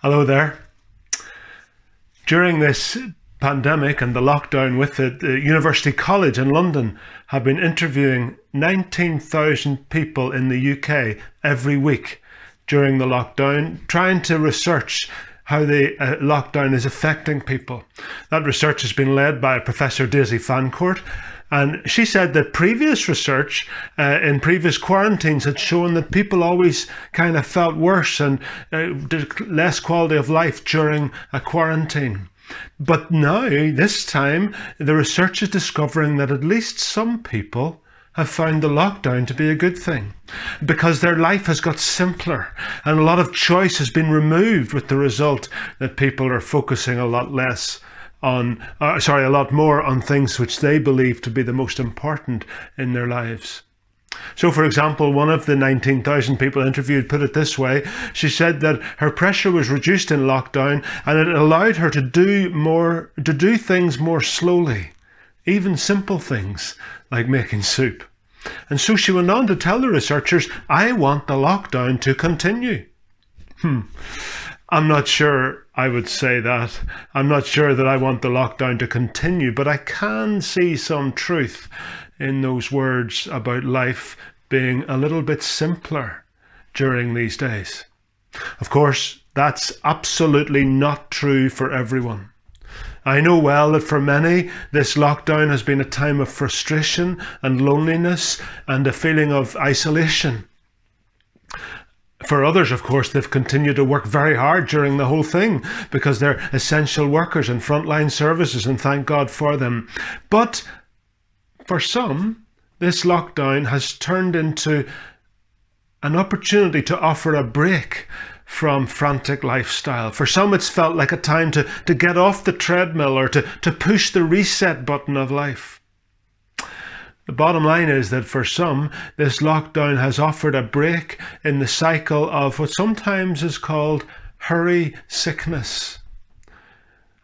Hello there. During this pandemic and the lockdown with it, the University College in London have been interviewing 19,000 people in the UK every week during the lockdown, trying to research how the lockdown is affecting people. That research has been led by Professor Daisy Fancourt, and she said that previous research in previous quarantines had shown that people always kind of felt worse and less quality of life during a quarantine. But now, this time, the research is discovering that at least some people have found the lockdown to be a good thing because their life has got simpler and a lot of choice has been removed, with the result that people are focusing a lot more on things which they believe to be the most important in their lives. So, for example, one of the 19,000 people interviewed put it this way. She said that her pressure was reduced in lockdown and it allowed her to do things more slowly, even simple things like making soup. And so she went on to tell the researchers, "I want the lockdown to continue." I'm not sure I would say that. I'm not sure that I want the lockdown to continue, but I can see some truth in those words about life being a little bit simpler during these days. Of course, that's absolutely not true for everyone. I know well that for many, this lockdown has been a time of frustration and loneliness and a feeling of isolation. For others, of course, they've continued to work very hard during the whole thing because they're essential workers in frontline services, and thank God for them. But for some, this lockdown has turned into an opportunity to offer a break from frantic lifestyle. For some, it's felt like a time to get off the treadmill or to push the reset button of life. The bottom line is that for some, this lockdown has offered a break in the cycle of what sometimes is called hurry sickness.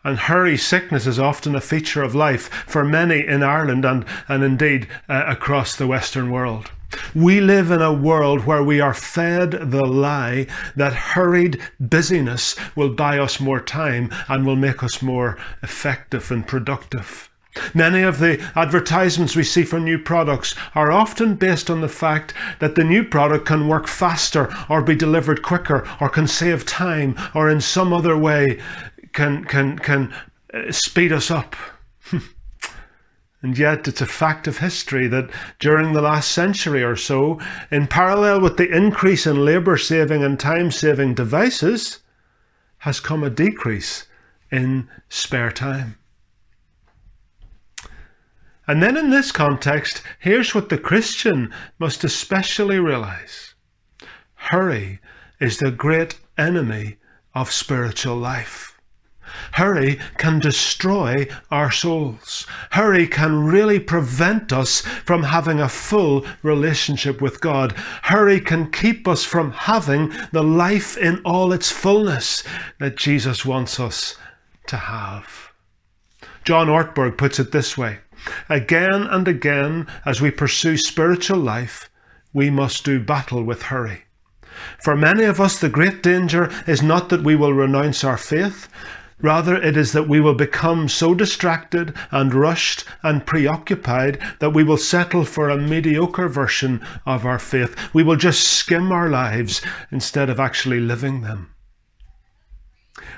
And hurry sickness is often a feature of life for many in Ireland and indeed across the Western world. We live in a world where we are fed the lie that hurried busyness will buy us more time and will make us more effective and productive. Many of the advertisements we see for new products are often based on the fact that the new product can work faster or be delivered quicker or can save time or in some other way can speed us up. And yet it's a fact of history that during the last century or so, in parallel with the increase in labour-saving and time-saving devices, has come a decrease in spare time. And then in this context, here's what the Christian must especially realize. Hurry is the great enemy of spiritual life. Hurry can destroy our souls. Hurry can really prevent us from having a full relationship with God. Hurry can keep us from having the life in all its fullness that Jesus wants us to have. John Ortberg puts it this way: again and again, as we pursue spiritual life, we must do battle with hurry. For many of us, the great danger is not that we will renounce our faith. Rather, it is that we will become so distracted and rushed and preoccupied that we will settle for a mediocre version of our faith. We will just skim our lives instead of actually living them.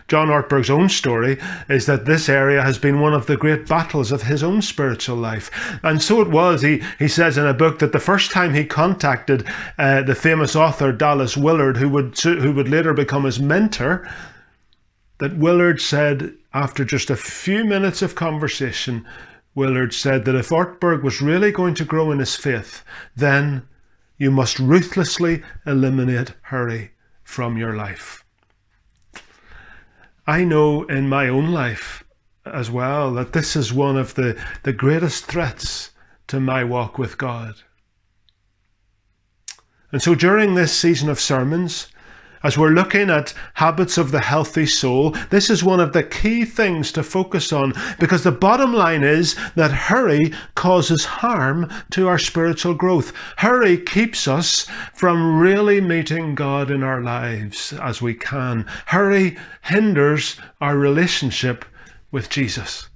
John Ortberg's own story is that this area has been one of the great battles of his own spiritual life. And so it was, he says in a book, that the first time he contacted the famous author Dallas Willard, who would later become his mentor, that Willard said, after just a few minutes of conversation, Willard said that if Ortberg was really going to grow in his faith, then you must ruthlessly eliminate hurry from your life. I know in my own life as well that this is one of the greatest threats to my walk with God. And so during this season of sermons, As we're looking at habits of the healthy soul, this is one of the key things to focus on, because the bottom line is that hurry causes harm to our spiritual growth. Hurry keeps us from really meeting God in our lives as we can. Hurry hinders our relationship with Jesus.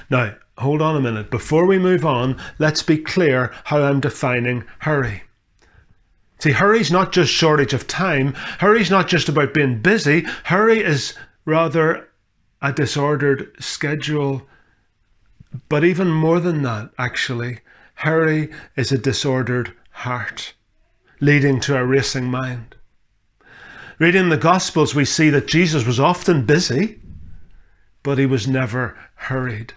Now, hold on a minute. Before we move on, let's be clear how I'm defining hurry. See, hurry's not just shortage of time. Hurry's not just about being busy. Hurry is rather a disordered schedule. But even more than that, actually, hurry is a disordered heart, leading to a racing mind. Reading the Gospels, we see that Jesus was often busy, but he was never hurried.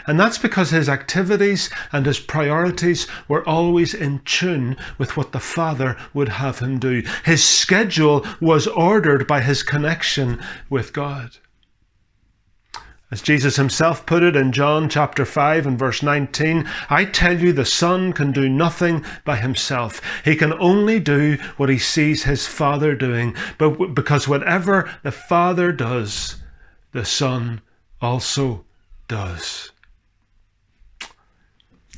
And that's because his activities and his priorities were always in tune with what the Father would have him do. His schedule was ordered by his connection with God. As Jesus himself put it in John chapter 5 and verse 19, I tell you, the Son can do nothing by himself. He can only do what he sees his Father doing. But because whatever the Father does, the Son also does.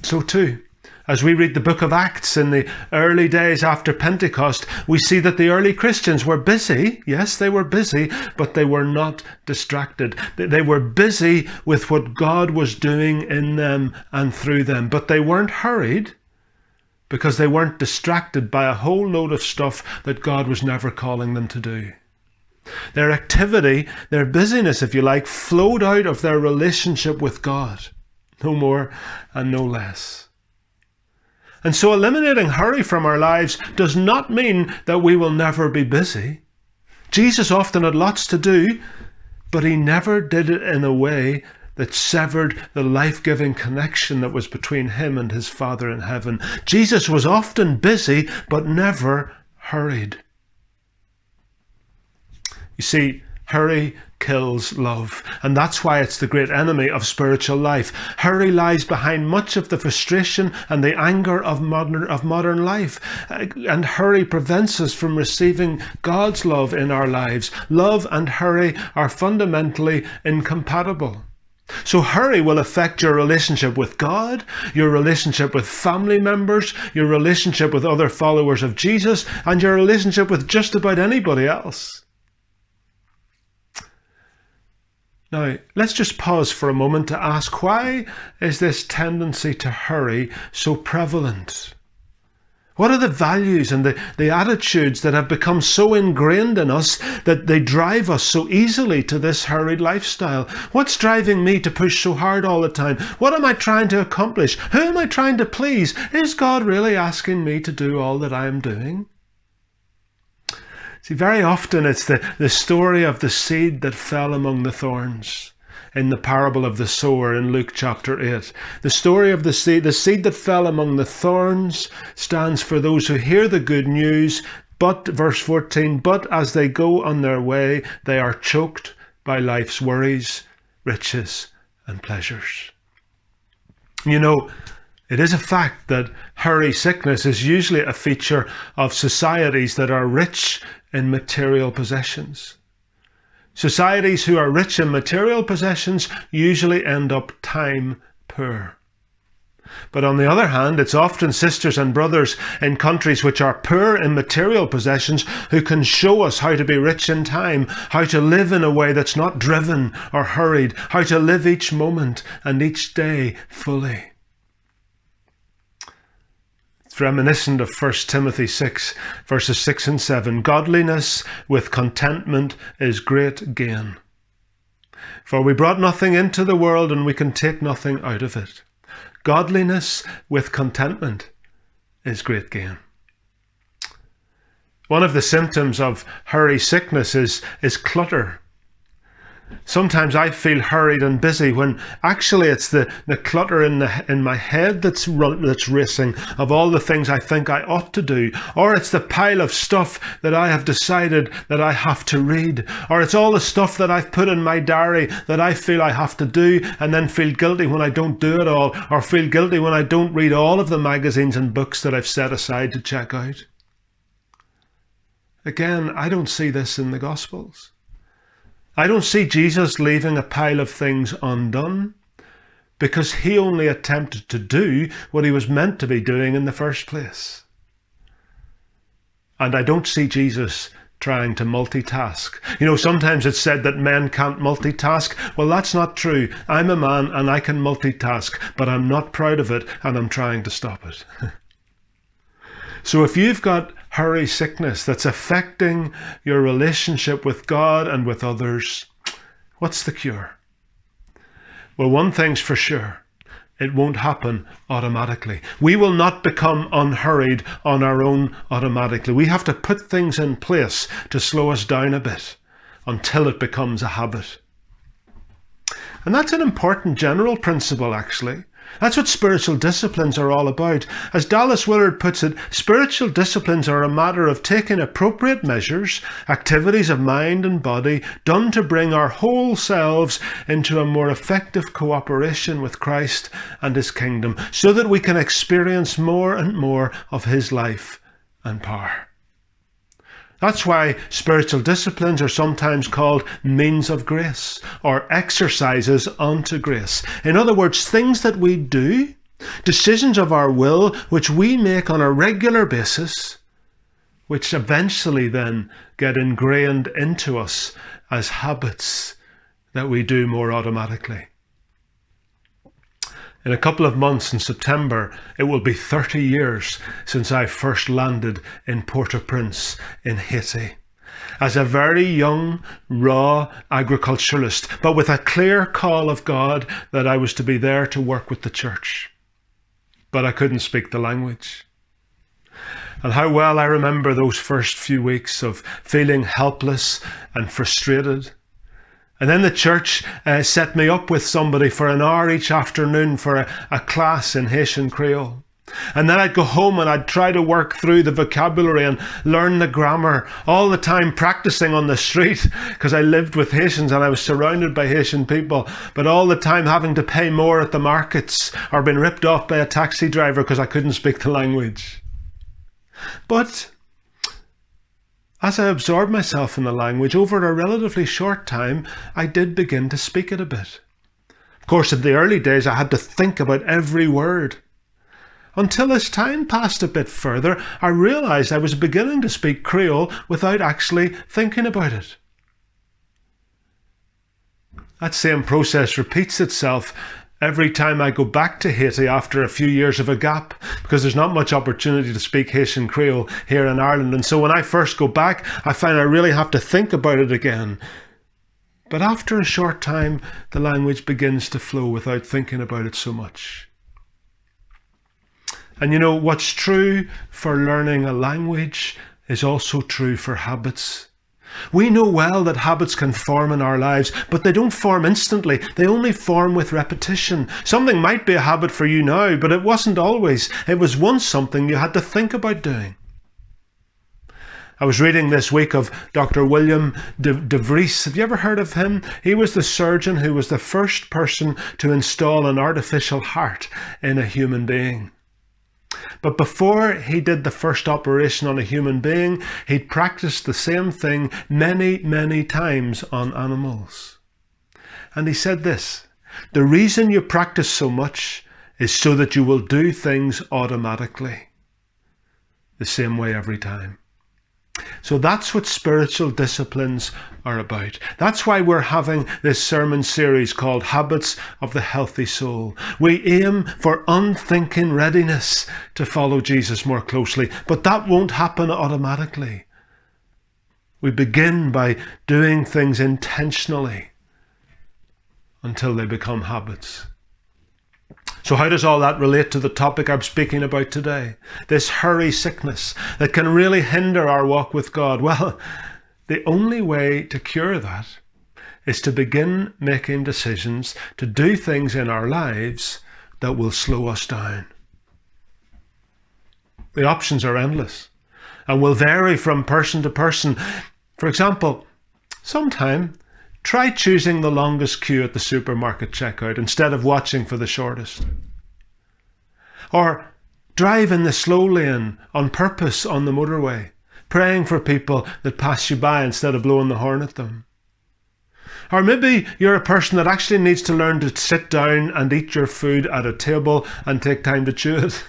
So too, as we read the book of Acts in the early days after Pentecost, we see that the early Christians were busy. Yes, they were busy, but they were not distracted. They were busy with what God was doing in them and through them, but they weren't hurried because they weren't distracted by a whole load of stuff that God was never calling them to do. Their activity, their busyness, if you like, flowed out of their relationship with God. No more and no less. And so eliminating hurry from our lives does not mean that we will never be busy. Jesus often had lots to do, but he never did it in a way that severed the life-giving connection that was between him and his Father in heaven. Jesus was often busy, but never hurried. You see, hurry kills love, and that's why it's the great enemy of spiritual life. Hurry lies behind much of the frustration and the anger of modern life, and hurry prevents us from receiving God's love in our lives. Love and hurry are fundamentally incompatible. So hurry will affect your relationship with God, your relationship with family members, your relationship with other followers of Jesus, and your relationship with just about anybody else. Now, let's just pause for a moment to ask, why is this tendency to hurry so prevalent? What are the values and the attitudes that have become so ingrained in us that they drive us so easily to this hurried lifestyle? What's driving me to push so hard all the time? What am I trying to accomplish? Who am I trying to please? Is God really asking me to do all that I am doing? See, very often it's the story of the seed that fell among the thorns in the parable of the sower in Luke chapter 8. The story of the seed that fell among the thorns stands for those who hear the good news, but, verse 14, but as they go on their way, they are choked by life's worries, riches, and pleasures. You know, it is a fact that hurry sickness is usually a feature of societies that are rich in material possessions. Societies who are rich in material possessions usually end up time poor. But on the other hand, it's often sisters and brothers in countries which are poor in material possessions who can show us how to be rich in time, how to live in a way that's not driven or hurried, how to live each moment and each day fully. It's reminiscent of 1 Timothy 6, verses 6 and 7. Godliness with contentment is great gain. For we brought nothing into the world, and we can take nothing out of it. Godliness with contentment is great gain. One of the symptoms of hurry sickness is clutter. Sometimes I feel hurried and busy when actually it's the clutter in my head that's racing of all the things I think I ought to do, or it's the pile of stuff that I have decided that I have to read, or it's all the stuff that I've put in my diary that I feel I have to do and then feel guilty when I don't do it all, or feel guilty when I don't read all of the magazines and books that I've set aside to check out. Again, I don't see this in the Gospels. I don't see Jesus leaving a pile of things undone, because he only attempted to do what he was meant to be doing in the first place. And I don't see Jesus trying to multitask. You know, sometimes it's said that men can't multitask. Well, that's not true. I'm a man and I can multitask, but I'm not proud of it and I'm trying to stop it. So if you've got hurry sickness that's affecting your relationship with God and with others, what's the cure? Well, one thing's for sure. It won't happen automatically. We will not become unhurried on our own automatically. We have to put things in place to slow us down a bit until it becomes a habit. And that's an important general principle, actually. That's what spiritual disciplines are all about. As Dallas Willard puts it, spiritual disciplines are a matter of taking appropriate measures, activities of mind and body, done to bring our whole selves into a more effective cooperation with Christ and his kingdom, so that we can experience more and more of his life and power. That's why spiritual disciplines are sometimes called means of grace or exercises unto grace. In other words, things that we do, decisions of our will, which we make on a regular basis, which eventually then get ingrained into us as habits that we do more automatically. In a couple of months in September, it will be 30 years since I first landed in Port-au-Prince in Haiti. As a very young, raw agriculturalist, but with a clear call of God that I was to be there to work with the church. But I couldn't speak the language. And how well I remember those first few weeks of feeling helpless and frustrated. And then the church set me up with somebody for an hour each afternoon for a class in Haitian Creole. And then I'd go home and I'd try to work through the vocabulary and learn the grammar, all the time practicing on the street, because I lived with Haitians and I was surrounded by Haitian people, but all the time having to pay more at the markets or being ripped off by a taxi driver because I couldn't speak the language. But as I absorbed myself in the language, over a relatively short time, I did begin to speak it a bit. Of course, in the early days, I had to think about every word. Until as time passed a bit further, I realized I was beginning to speak Creole without actually thinking about it. That same process repeats itself every time I go back to Haiti after a few years of a gap, because there's not much opportunity to speak Haitian Creole here in Ireland. And so when I first go back, I find I really have to think about it again. But after a short time, the language begins to flow without thinking about it so much. And you know, what's true for learning a language is also true for habits. We know well that habits can form in our lives, but they don't form instantly. They only form with repetition. Something might be a habit for you now, but it wasn't always. It was once something you had to think about doing. I was reading this week of Dr. William de Vries. Have you ever heard of him? He was the surgeon who was the first person to install an artificial heart in a human being. But before he did the first operation on a human being, he'd practiced the same thing many, many times on animals. And he said this: the reason you practice so much is so that you will do things automatically, the same way every time. So that's what spiritual disciplines are about. That's why we're having this sermon series called Habits of the Healthy Soul. We aim for unthinking readiness to follow Jesus more closely, but that won't happen automatically. We begin by doing things intentionally until they become habits. So how does all that relate to the topic I'm speaking about today? This hurry sickness that can really hinder our walk with God. Well, the only way to cure that is to begin making decisions to do things in our lives that will slow us down. The options are endless and will vary from person to person. For example, sometime try choosing the longest queue at the supermarket checkout instead of watching for the shortest. Or drive in the slow lane on purpose on the motorway praying for people that pass you by instead of blowing the horn at them. Or maybe you're a person that actually needs to learn to sit down and eat your food at a table and take time to chew it.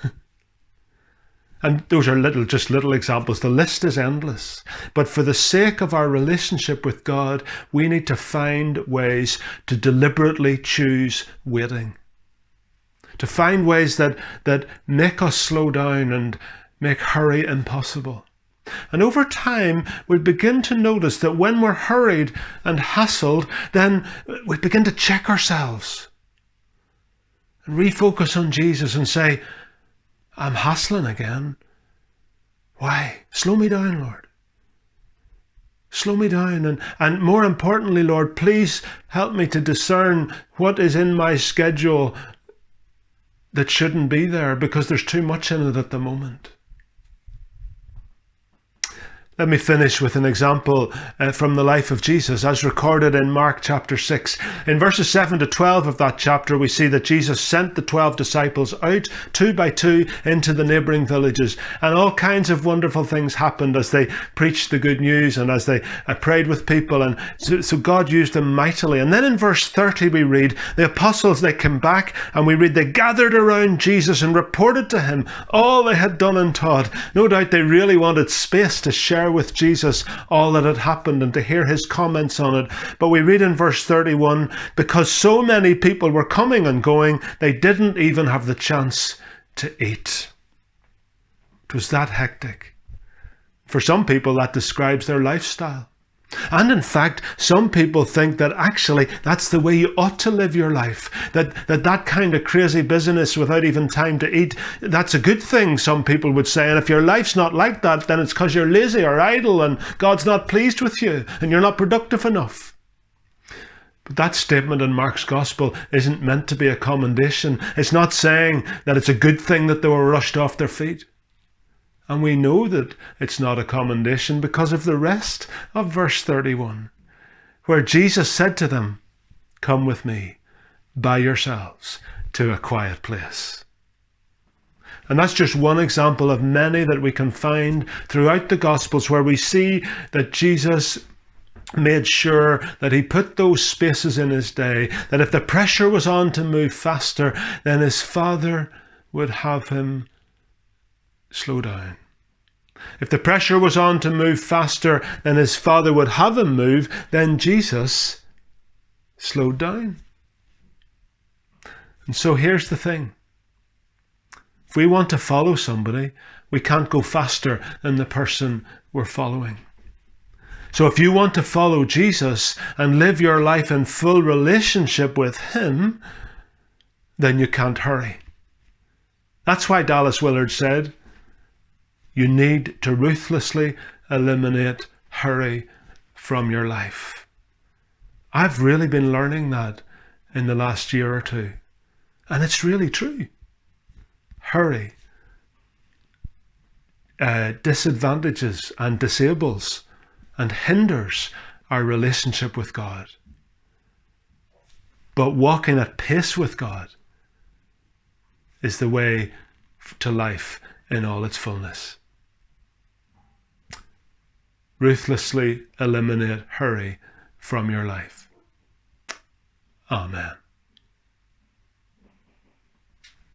And those are just little examples. The list is endless. But for the sake of our relationship with God, we need to find ways to deliberately choose waiting. To find ways that make us slow down and make hurry impossible. And over time, we begin to notice that when we're hurried and hassled, then we begin to check ourselves and refocus on Jesus and say, I'm hassling again. Why? Slow me down, Lord. Slow me down. And more importantly, Lord, please help me to discern what is in my schedule that shouldn't be there because there's too much in it at the moment. Let me finish with an example from the life of Jesus as recorded in Mark chapter 6. In verses 7 to 12 of that chapter, we see that Jesus sent the 12 disciples out 2 by 2 into the neighbouring villages. And all kinds of wonderful things happened as they preached the good news and as they prayed with people. And so God used them mightily. And then in verse 30 we read, the apostles, they came back and we read, they gathered around Jesus and reported to him all they had done and taught. No doubt they really wanted space to share with Jesus all that had happened and to hear his comments on it. But we read in verse 31, because so many people were coming and going, they didn't even have the chance to eat. It was that hectic. For some people, that describes their lifestyle. And in fact, some people think that actually that's the way you ought to live your life. That kind of crazy business without even time to eat, that's a good thing, some people would say. And if your life's not like that, then it's because you're lazy or idle and God's not pleased with you and you're not productive enough. But that statement in Mark's gospel isn't meant to be a commendation. It's not saying that it's a good thing that they were rushed off their feet. And we know that it's not a commendation because of the rest of verse 31, where Jesus said to them, come with me by yourselves to a quiet place. And that's just one example of many that we can find throughout the Gospels where we see that Jesus made sure that he put those spaces in his day, that if the pressure was on to move faster, then his Father would have him slow down. If the pressure was on to move faster than his Father would have him move, then Jesus slowed down. And so here's the thing. If we want to follow somebody, we can't go faster than the person we're following. So if you want to follow Jesus and live your life in full relationship with him, then you can't hurry. That's why Dallas Willard said, you need to ruthlessly eliminate hurry from your life. I've really been learning that in the last year or two. And it's really true. Hurry disadvantages and disables and hinders our relationship with God. But walking at pace with God is the way to life in all its fullness. Ruthlessly eliminate hurry from your life. Amen.